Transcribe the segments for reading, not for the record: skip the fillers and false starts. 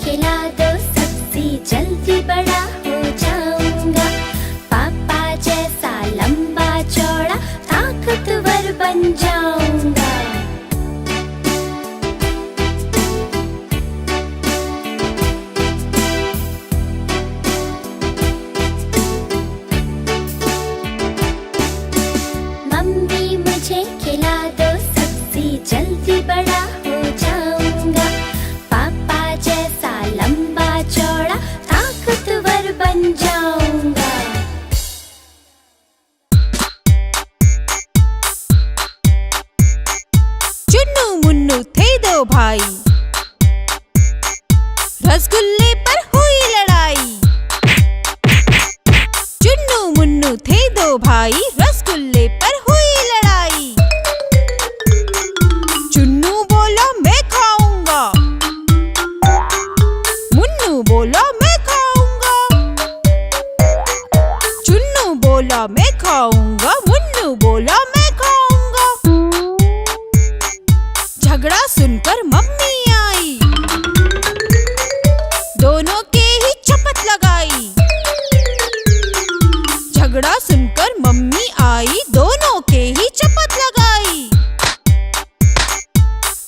खिला दो सबसे जल्दी बड़ा हो जाऊंगा। पापा जैसा लंबा चौड़ा ताकतवर बन जाऊंगा। मम्मी मुझे खिला दो सबसे जल्दी बड़ा हो जाऊंगा। पापा जैसा लंबा चौड़ा ताकतवर बन जाऊंगा। चुन्नू मुन्नू थे दो भाई, रसगुल्ले पर हुई लड़ाई। चुन्नू मुन्नू थे दो भाई, रसगुल्ले पर हुई लड़ाई। चुन्नू बोला मैं खाऊंगा, मुन्नू बोला मैं खाऊंगा। चुन्नू बोला मैं खाऊंगा, मुन्नू बोला मैं खाऊंगा। झगड़ा सुनकर मम्मी आई, दोनों के ही चपत लगाई। झगड़ा सुनकर मम्मी आई, दोनों के ही चपत लगाई।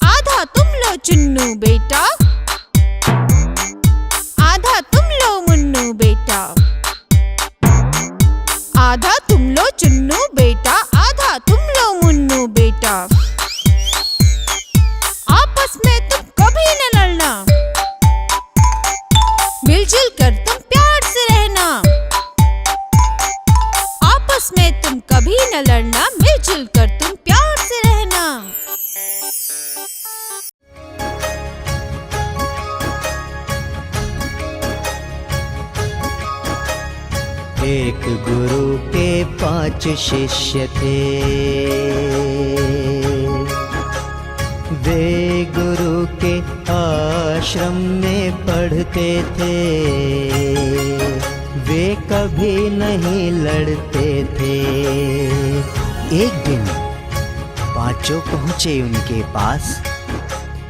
आधा तुम लो चुन्नू बेटा, आधा तुम लो मुन्नू बेटा। आधा तुम लो चुन्नू बेटा, आधा तुम लो मुन्नू बेटा। आपस में तुम कभी न लड़ना, मिलजुल कर तुम प्यार से रहना। आपस में तुम कभी न लड़ना, मिलजुल कर तुम प्यार से रहना। एक गुरु के 5 शिष्य थे, वे गुरु के आश्रम में पढ़ते थे। वे कभी नहीं लड़ते थे। एक दिन 5 पहुँचे उनके पास,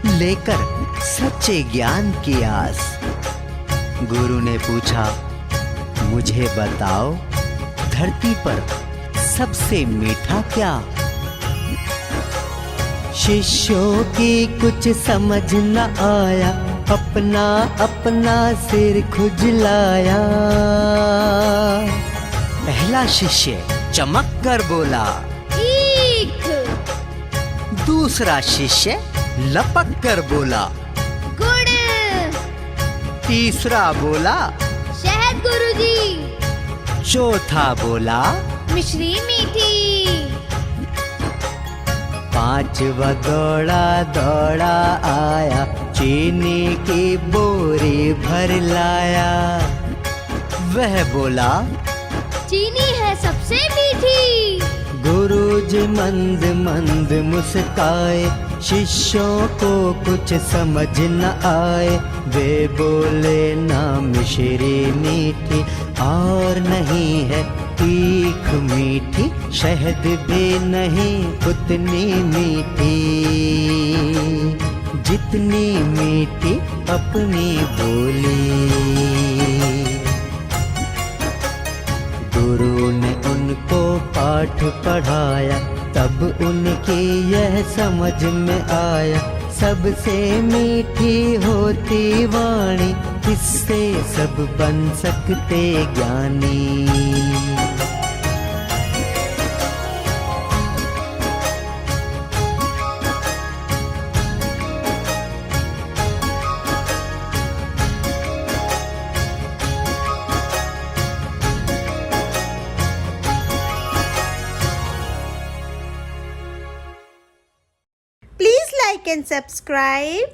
लेकर सच्चे ज्ञान की आस। गुरु ने पूछा, मुझे बताओ धरती पर सबसे मीठा क्या? शिष्यों की कुछ समझ न आया, अपना अपना सिर खुजलाया। पहला शिष्य चमक कर बोला, ईख। दूसरा शिष्य लपक कर बोला, गुड़। तीसरा बोला, शहद गुरुजी। चौथा बोला, मिश्री मीठी। 5वां दौड़ा दौड़ा आया, चीनी की बोरी भर लाया। वह बोला, चीनी है सबसे मीठी। गुरुजी मंद मंद मुस्काए, शिष्यों को कुछ समझ न आए। वे बोले, ना मिश्री मीठी और नहीं है तीख मीठी, शहद भी नहीं उतनी मीठी जितनी मीठी अपनी बोली। गुरु ने उनको पाठ पढ़ाया, तब उनकी यह समझ में आया, सबसे मीठी होती वाणी, इससे सब बन सकते ज्ञानी। Please like and subscribe.